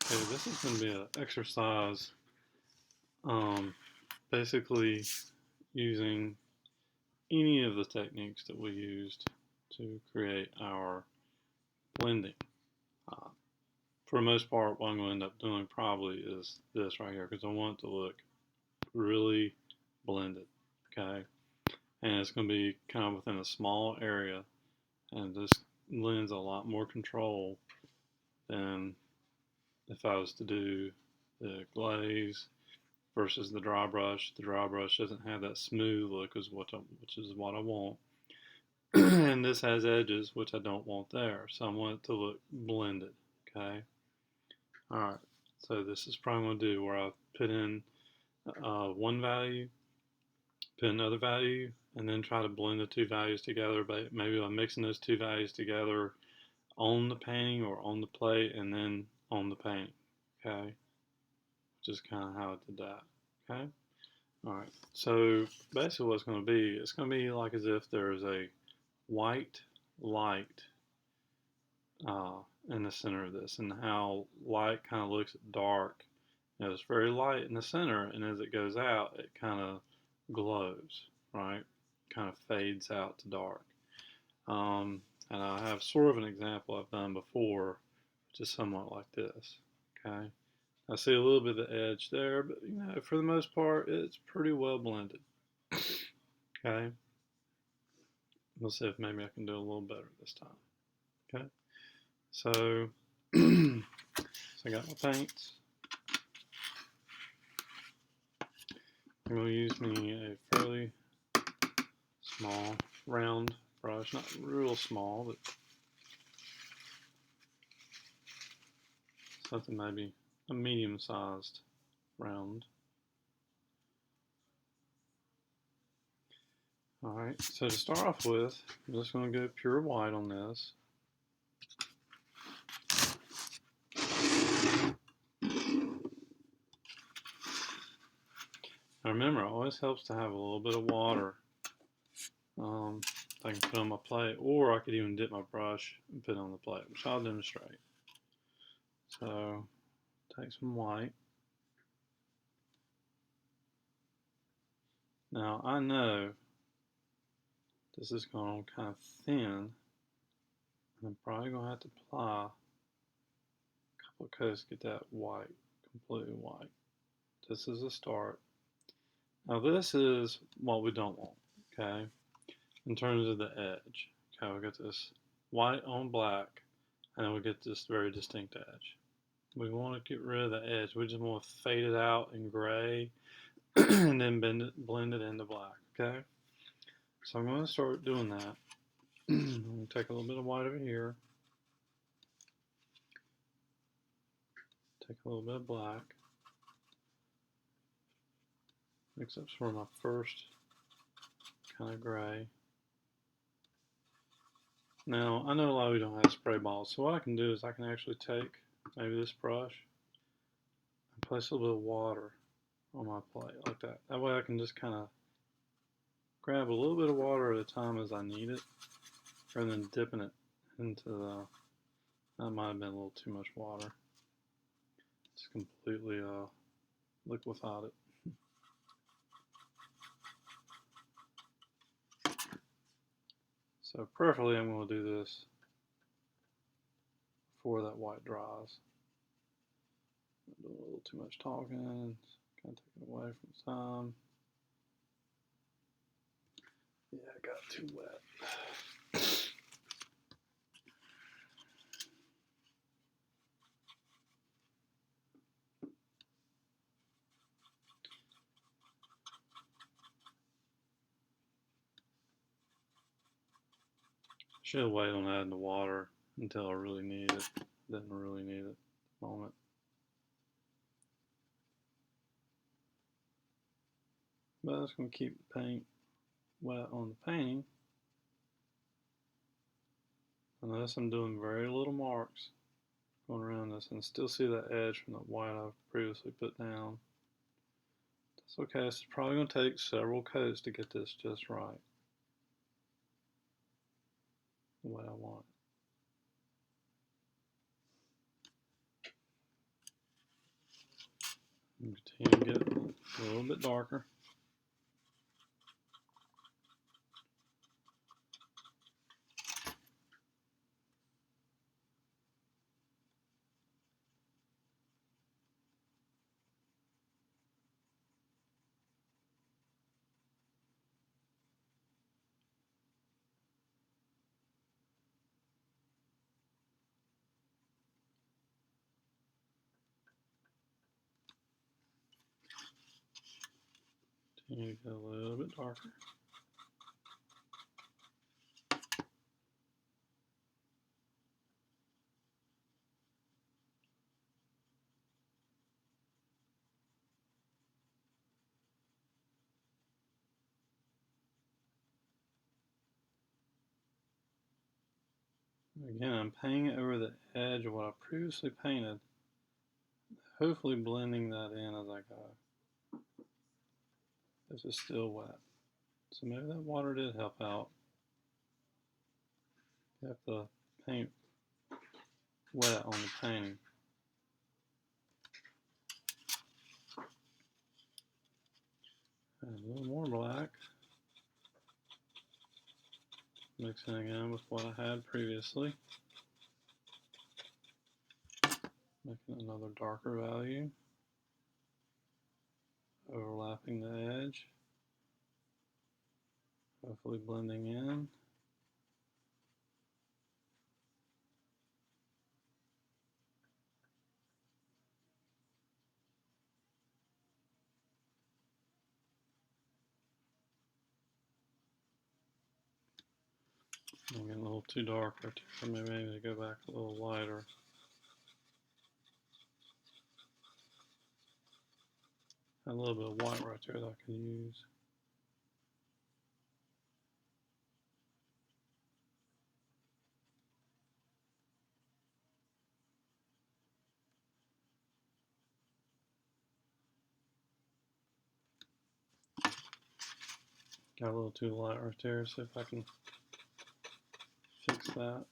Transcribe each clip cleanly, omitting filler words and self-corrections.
Okay, this is going to be an exercise, um, basically using any of the techniques that we used to create our blending. Uh, for the most part, what I'm going to end up doing probably is this right here because I want it to look really blended, okay? And it's going to be kind of within a small area, and this lends a lot more control than if I was to do the glaze versus the dry brush. The dry brush doesn't have that smooth look, which is what I want. And this has edges, which I don't want there. So I want it to look blended, okay? All right, so this is probably going to do where I put in one value, put another value, and then try to blend the two values together. But maybe by mixing those two values together on the painting or on the plate and then on the painting, okay? Which is kind of how I did that, okay? All right, so basically what it's going to be like as if there's a white light uh, in the center of this, and how light kind of looks at dark. You know, it's very light in the center, and as it goes out, it kind of glows, right? Kind of fades out to dark. And I have sort of an example I've done before, which is somewhat like this, okay? I see a little bit of the edge there, but you know, for the most part, it's pretty well blended. Okay, we'll see if maybe I can do a little better this time. Okay, so, I got my paints. I'm going to use me a fairly small round brush, not real small, but something maybe a medium-sized round. Alright, so to start off with, I'm just going to go pure white on this. Now remember, it always helps to have a little bit of water I can put on my plate, or I could even dip my brush and put it on the plate, which I'll demonstrate. So, take some white. Now, I know this is going kind of thin. I'm probably going to have to apply a couple of coats to get that white, completely white. This is a start. Now, this is what we don't want, okay, in terms of the edge. Okay, we get this white on black, and then we get this very distinct edge. We want to get rid of the edge. We just want to fade it out in gray and then blend it into black, okay? So I'm going to start doing that. I'm going to take a little bit of white over here. Take a little bit of black. Mix up sort of my first kind of gray. Now, I know a lot of you don't have spray balls, so what I can do is I can actually take maybe this brush and place a little bit of water on my plate like that. That way I can just kind of grab a little bit of water at a time as I need it, rather than dipping it into the, that might have been a little too much water. Just completely liquefied it. So preferably I'm going to do this before that white dries. I'm doing a little too much talking, kind of taking away from time. Yeah, I got too wet. Should wait on adding the water until I really need it. Didn't really need it at the moment. But I'm just going to keep the paint wet on the painting. Unless I'm doing very little marks going around this, and still see that edge from the white I've previously put down. That's okay. It's probably going to take several coats to get this just right, the way I want it. Continue to get a little bit darker. Continue to get a little bit darker. Again, I'm painting it over the edge of what I previously painted, hopefully blending that in as I go. This is still wet, so maybe that water did help out. You have the paint wet on the painting. Add a little more black, mixing in with what I had previously. Making another darker value, overlapping the edge, hopefully blending in. I'm getting a little too dark right there, maybe I need to go back a little lighter. A little bit of white right there that I can use. Got a little too light right there, see if I can fix that.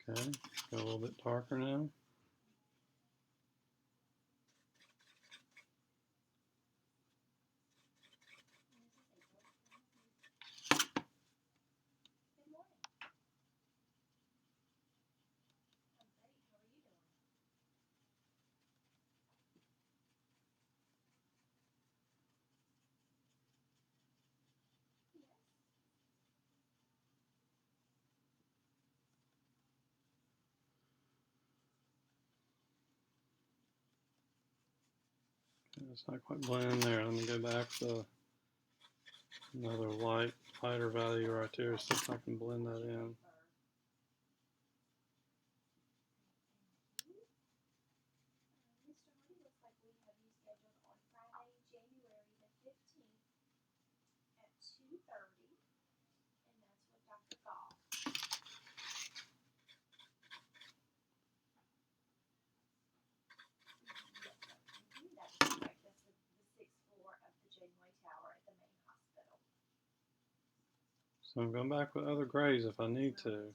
Okay, got a little bit darker now. It's not quite blending there. Let me go back to another lighter value right there, see if I can blend that in. So I'm going back with other grays if I need to.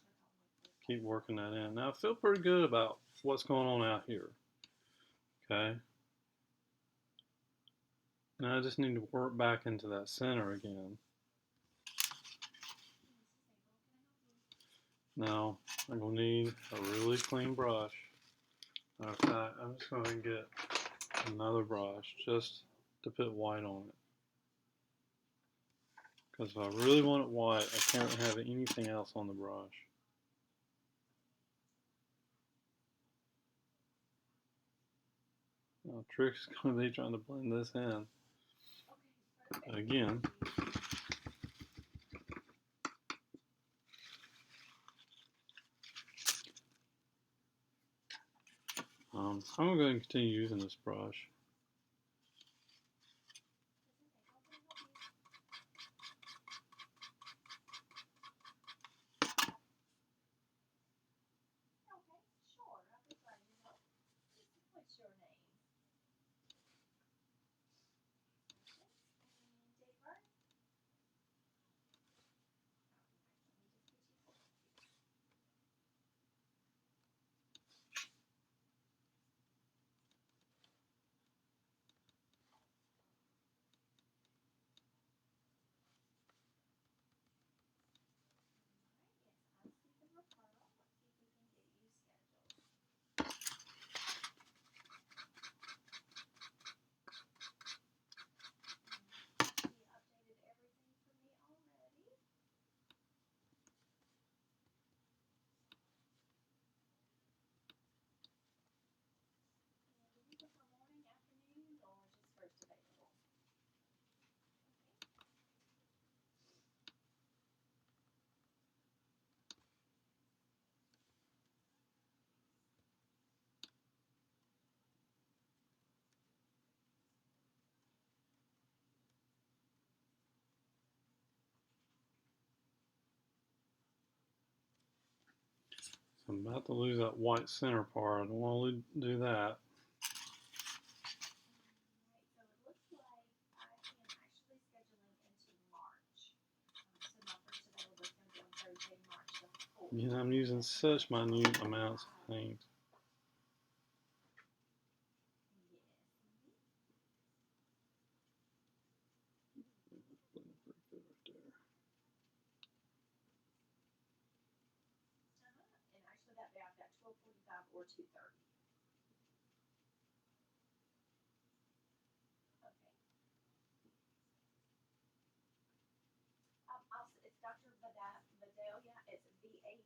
Keep working that in. Now I feel pretty good about what's going on out here. Okay. Now I just need to work back into that center again. Now I'm going to need a really clean brush. Okay, I'm just going to get another brush just to put white on it. Because if I really want it white, I can't have anything else on the brush. Now, trick's going to be trying to blend this in. Again, I'm going to continue using this brush. I'm about to lose that white center part. I don't want to do that. Again, I'm using such minute amounts of paint. Or 2:30. Okay. It's Dr. Vidalia. It's Vadala.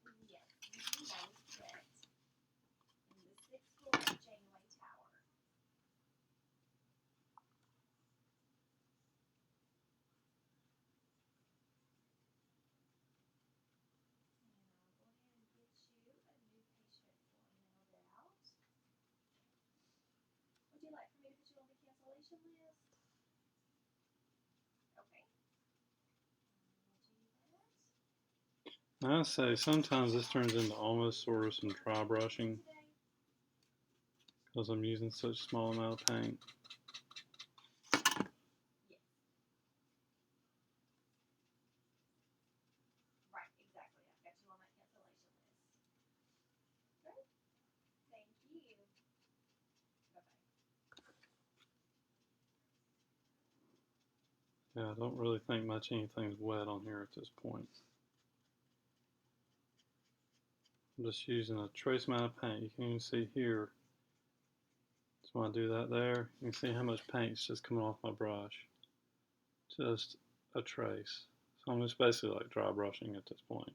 And he is, yes, he knows that in the 6th floor of Janeway Tower. Would you like for me to put you on the cancellation list? Okay. I say sometimes this turns into almost sort of some dry brushing because I'm using such a small amount of paint. Yes. Right, exactly. I've got you on my cancellation list. Great. Thank you. Bye-bye. Yeah, I don't really think much anything's wet on here at this point. I'm just using a trace amount of paint. You can even see here. So when I do that there, you can see how much paint's just coming off my brush. Just a trace. So I'm just basically like dry brushing at this point.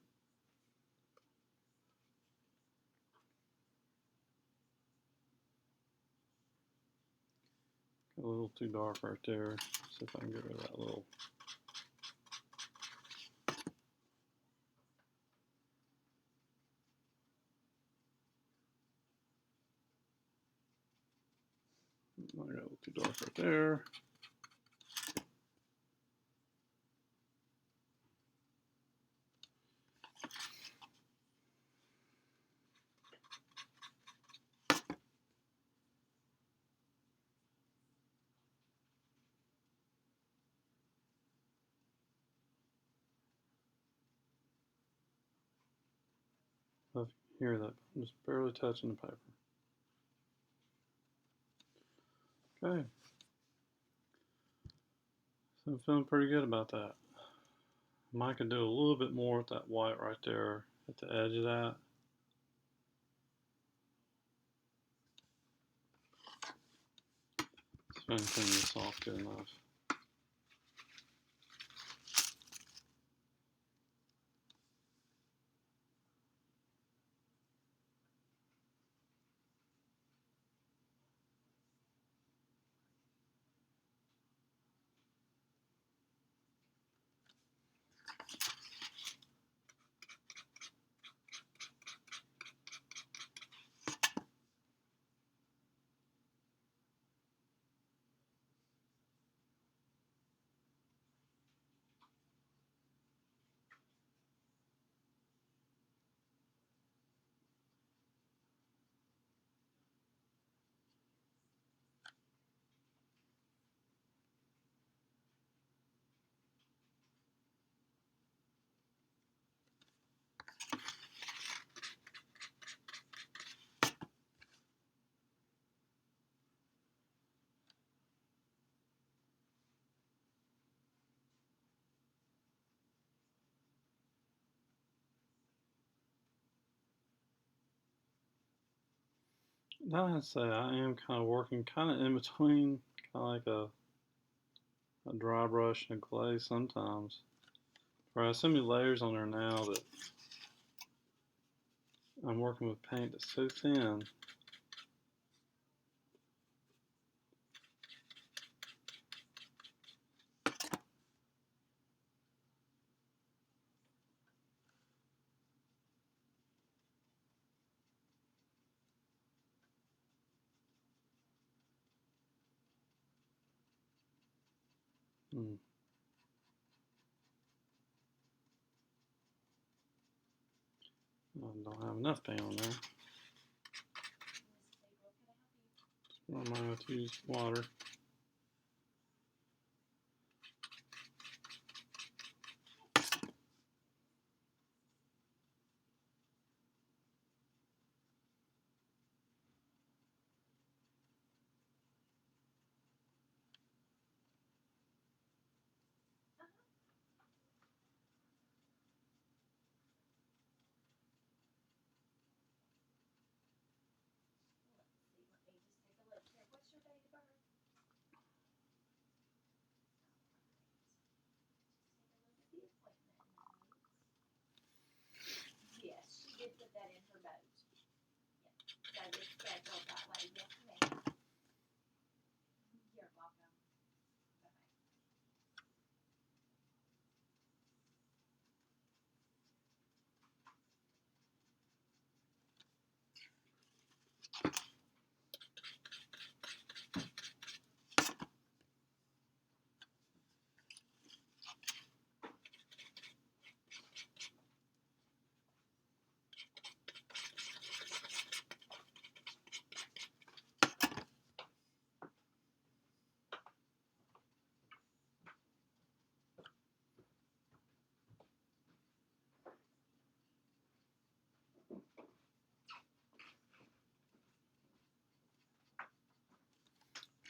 A little too dark right there. See if I can get rid of that little. I got a little too dark right there. I hear that. I'm just barely touching the paper. Okay. So I'm feeling pretty good about that. I might could do a little bit more with that white right there at the edge of that. Just gonna clean this off good enough. Now I'd say I am kind of working kind of in between, kind of like a dry brush and a glaze sometimes. Or I have so many layers on there now that I'm working with paint that's so thin. Mm. I don't have enough paint on there. I might have to use water. What's your date of birth? Take a look at the appointment notes. Yes, she did put that in her note. Yep, so it's scheduled that way. Yes, ma'am. You're welcome. Bye-bye.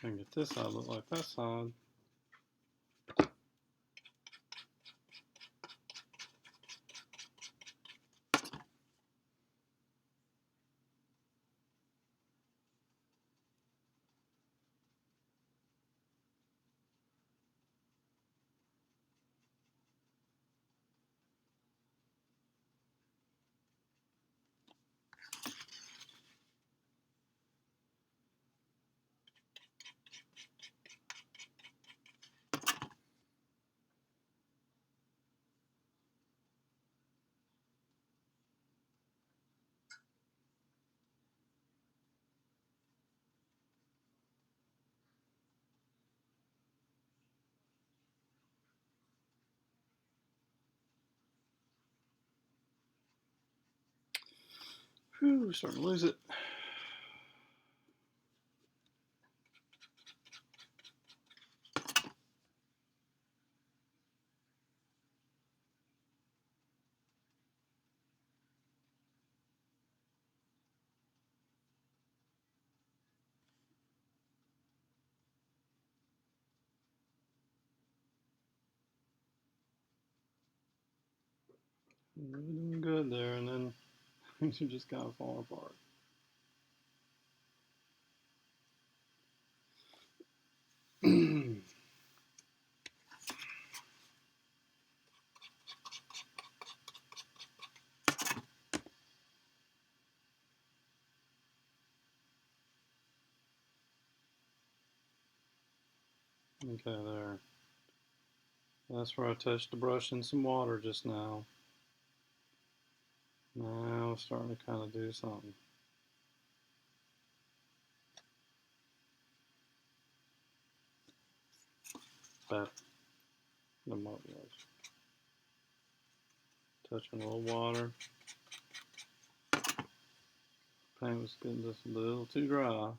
I can get this side look like that side. Whew, starting to lose it. Really doing good there, and then things are just kind of falling apart. Okay, there. That's where I touched the brush in some water just now. Now it's starting to kind of do something. Better than what it was. Touching a little water. Paint was getting just a little too dry.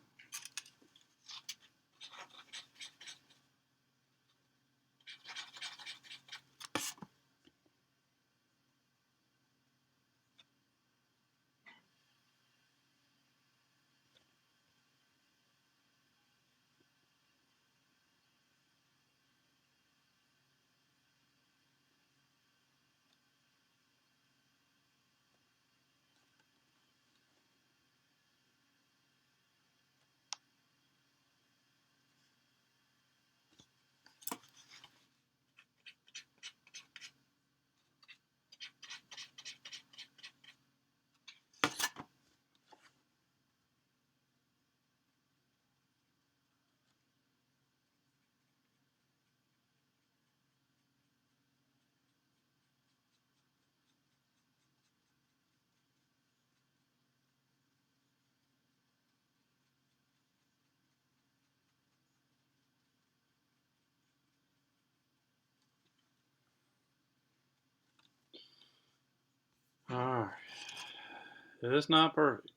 It's not perfect,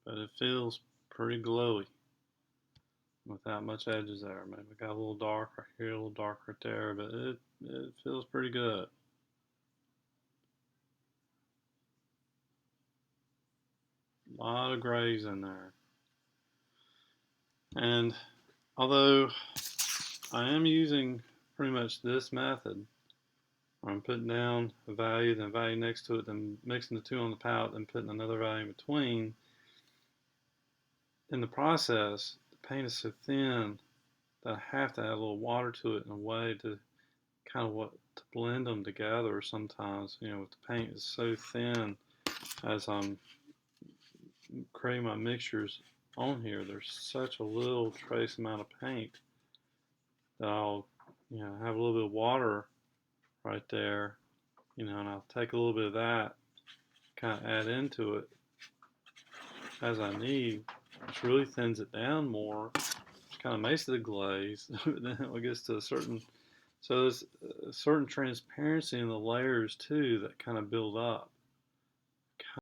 but it feels pretty glowy without much edges there. Maybe got a little darker here, a little darker there, but it feels pretty good. A lot of grays in there. And although I am using pretty much this method, I'm putting down a value, then a value next to it, then mixing the two on the palette, then putting another value in between. In the process, the paint is so thin that I have to add a little water to it in a way to kind of to blend them together sometimes. You know, if the paint is so thin as I'm creating my mixtures on here, there's such a little trace amount of paint that I'll, have a little bit of water right there, and I'll take a little bit of that, kind of add into it as I need, which really thins it down more, which kind of makes it a glaze. But then it gets to so there's a certain transparency in the layers too that kind of build up.